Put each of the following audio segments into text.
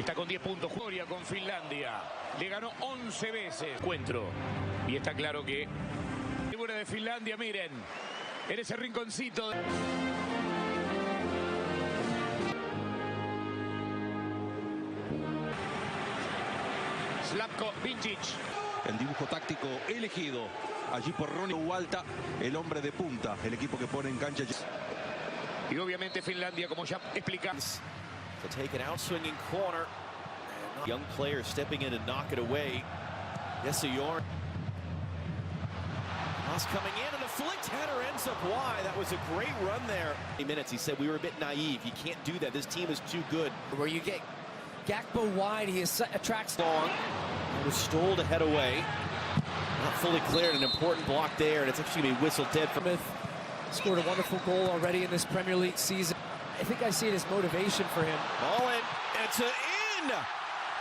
Está con 10 puntos. Historia con Finlandia. Le ganó 11 veces. Encuentro. Y está claro que... Figura de Finlandia, miren. En ese rinconcito. Slavko Vincic. El dibujo táctico elegido allí por Ronnie Walta, el hombre de punta, el equipo que pone en cancha. Y obviamente Finlandia, como ya explicamos. To take an out-swinging corner. Young player stepping in to knock it away. Yes, Yorn. Cross coming in, and a flicked header ends up wide. That was a great run there. 8 minutes, he said, we were a bit naive. You can't do that. This team is too good. Where you get Gakpo wide, he attracts long. It was stole to head away. Not fully cleared, an important block there, and it's actually going to be whistled dead. Smith scored a wonderful goal already in this Premier League season. I think I see it as motivation for him. Mullen, it's an in!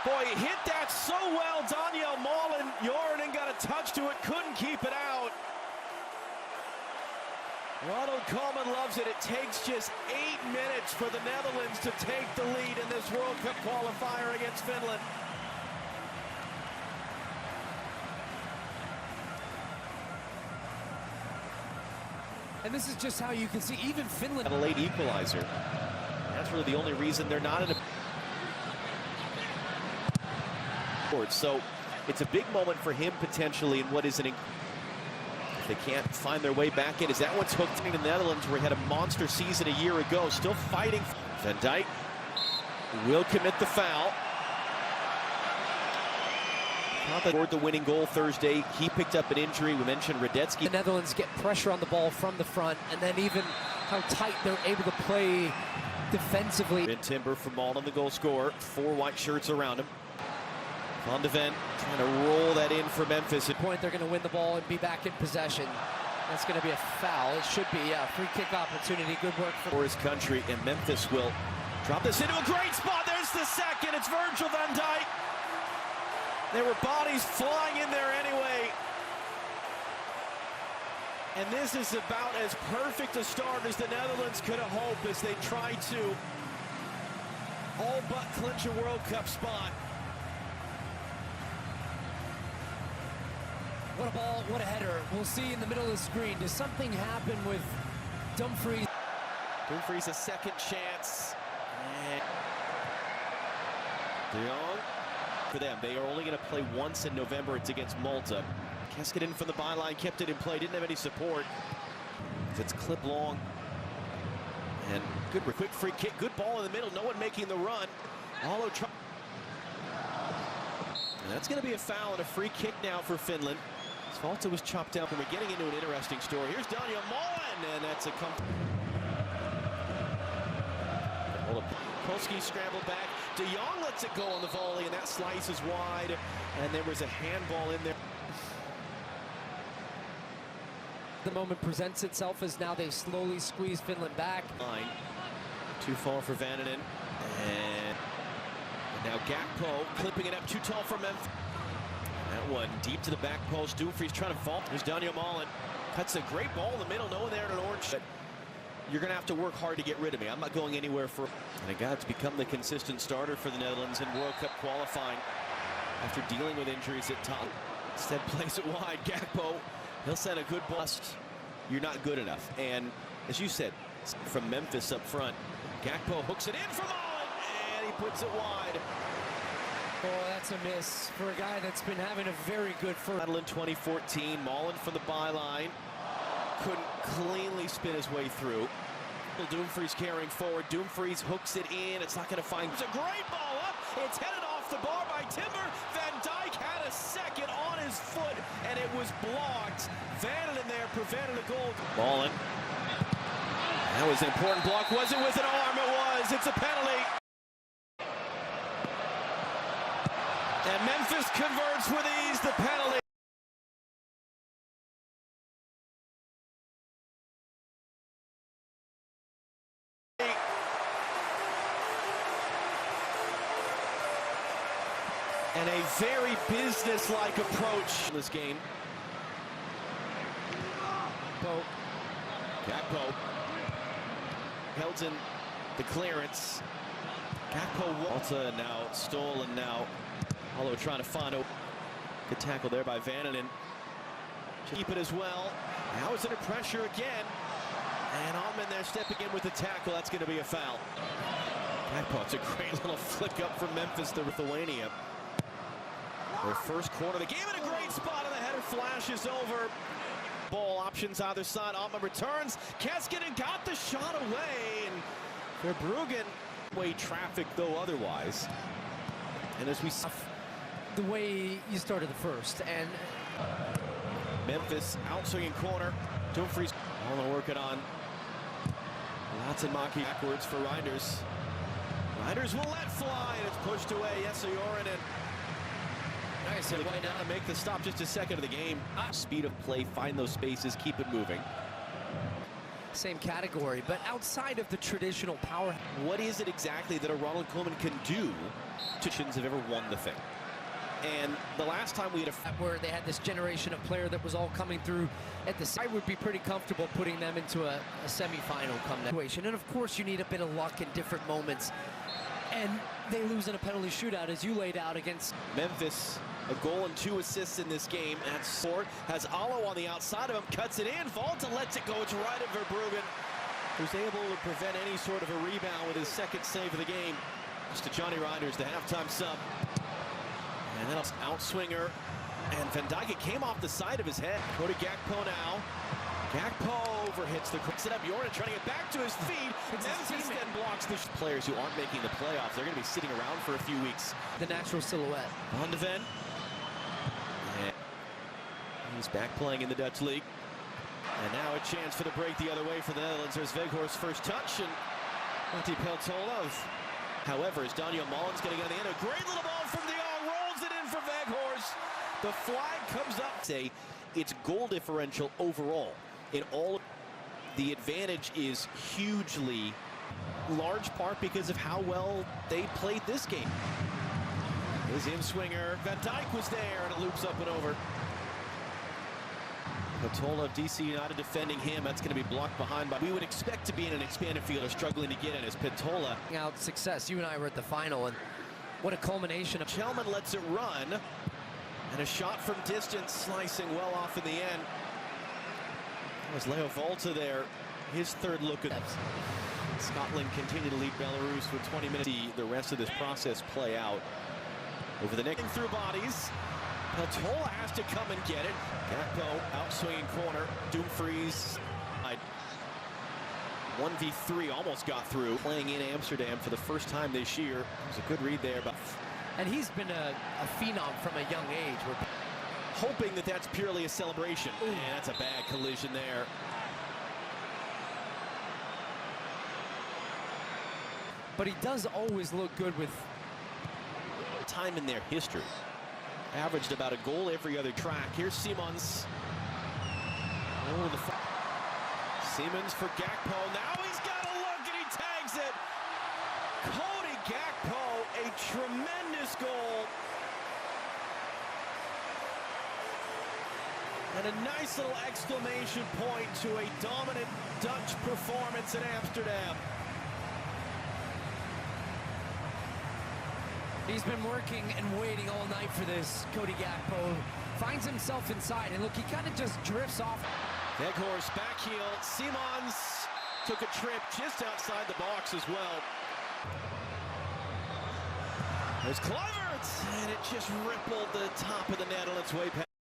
Boy, he hit that so well. Daniel Mullen, Jordan got a touch to it, couldn't keep it out. Ronald Koeman loves it. It takes just 8 minutes for the Netherlands to take the lead in this World Cup qualifier against Finland. And this is just how you can see even Finland. A late equalizer. That's really the only reason they're not in a... So it's a big moment for him potentially in what is an... If they can't find their way back in, is that what's hooked in the Netherlands, where he had a monster season a year ago, still fighting. Van Dijk will commit the foul. Scored the winning goal Thursday. He picked up an injury. We mentioned Radetzky. The Netherlands get pressure on the ball from the front, and then even how tight they're able to play defensively. In Timber from Mullen, the goal scorer. 4 white shirts around him. Van de Ven trying to roll that in for Memphis. At point, they're going to win the ball and be back in possession. That's going to be a foul. It should be a free kick opportunity. Good work for his country, and Memphis will drop this into a great spot. There's the second. It's Virgil van Dijk. There were bodies flying in there anyway. And this is about as perfect a start as the Netherlands could have hoped as they try to all but clinch a World Cup spot. What a ball, what a header. We'll see in the middle of the screen. Does something happen with Dumfries? Dumfries a second chance. And De Jong. For them, they are only going to play once in November. It's against Malta. Keskinen from the byline, kept it in play, didn't have any support. It's clip long. And good, quick free kick, good ball in the middle, no one making the run. And that's going to be a foul and a free kick now for Finland. Svalta was chopped down, and we're getting into an interesting story. Here's Daniel Mullen, and that's a Polski scrambled back. De Jong lets it go on the volley, and that slice is wide. And there was a handball in there. The moment presents itself as now they slowly squeeze Finland back. Line. Too far for Vananen. And now Gakpo clipping it up too tall for Memphis. That one deep to the back post. Dumfries trying to vault. There's Daniel Mullen. Cuts a great ball in the middle. No one there in an orange. But you're going to have to work hard to get rid of me. I'm not going anywhere for... And a guy that's become the consistent starter for the Netherlands in World Cup qualifying after dealing with injuries at top. Instead plays it wide. Gakpo, he'll send a good bust. You're not good enough. And as you said, from Memphis up front, Gakpo hooks it in for Mullen, and he puts it wide. Oh, that's a miss for a guy that's been having a very good first. Battle in 2014, Mullen from the byline. Couldn't cleanly spin his way through. Dumfries carrying forward. Dumfries hooks it in. It's not going to find. It's a great ball up. It's headed off the bar by Timber. Van Dijk had a second on his foot, and it was blocked. Vananen there prevented a goal. Mullen. That was an important block. Was it with an arm? It was. It's a penalty. And Memphis converts with ease. The penalty. And a very business-like approach in this game. Gakpo held in the clearance. Gakpo, Walter now stolen now. Although trying to find a good tackle there by Vananen. Keep it as well. Now it's under pressure again. And Allman there stepping in with the tackle. That's going to be a foul. Gakpo, it's a great little flick up from Memphis to Lithuania. Their first corner of the game in a great spot, and the header flashes over. Ball options either side. Allman returns. Keskinen got the shot away. And Verbruggen way traffic though otherwise. And as we saw the way you started the first, and Memphis outswinging corner. Dumfries all working on. Latinmaki backwards for Reinders. Reinders will let fly, and it's pushed away. Jesse Orinen. Nice. They come down to make the stop just a second of the game. Speed of play, find those spaces, keep it moving. Same category, but outside of the traditional power. What is it exactly that a Ronald Koeman can do to Shins have ever won the thing? And the last time we had where they had this generation of player that was all coming through at the side, would be pretty comfortable putting them into a semi-final situation. And of course you need a bit of luck in different moments. And they lose in a penalty shootout, as you laid out against Memphis. A goal and 2 assists in this game. That's Sport has Allo on the outside of him, cuts it in. Volta lets it go. It's right at Verbruggen, who's able to prevent any sort of a rebound with his second save of the game. Just to Johnny Reinders, the halftime sub. And then outswinger. And Van Dijk, it came off the side of his head. Cody Gakpo now. Gakpo overhits the quick set up. Jordan trying to get back to his feet. Memphis then blocks the players who aren't making the playoffs. They're going to be sitting around for a few weeks. the natural silhouette. Van de Ven. He's back playing in the Dutch league. And now a chance for the break the other way for the Netherlands. There's Weghorst's first touch, and Matti Peltola. However, is Daniel Mullins going to get on the end? A great little ball from De Jong, rolls it in for Weghorst. The flag comes up. Say it's goal differential overall. In all, the advantage is hugely large part because of how well they played this game. His in-swinger, Van Dijk was there, and it loops up and over. Peltola of DC United defending him. That's going to be blocked behind by. We would expect to be in an expanded field or struggling to get in as Peltola. Out success. You and I were at the final, and what a culmination of. Chelman lets it run, and a shot from distance, slicing well off in the end. That was Leo Volta there, his third look at. Scotland continue to lead Belarus with 20 minutes. See the rest of this process play out over the next through bodies. Peltola has to come and get it. Gakpo outswinging corner. Dumfries 1v3 almost got through. Playing in Amsterdam for the first time this year. It was a good read there, but And he's been a phenom from a young age. We're hoping that that's purely a celebration. Ooh. And that's a bad collision there. But he does always look good with time in their history. Averaged about a goal every other track. Here's Simons. Oh, Simons for Gakpo. Now he's got a look and he tags it. Cody Gakpo, a tremendous goal. And a nice little exclamation point to a dominant Dutch performance in Amsterdam. He's been working and waiting all night for this. Cody Gakpo finds himself inside, and look, he kind of just drifts off. Weghorst back heel. Simons took a trip just outside the box as well. There's Kluivert, and it just rippled the top of the net on its way past.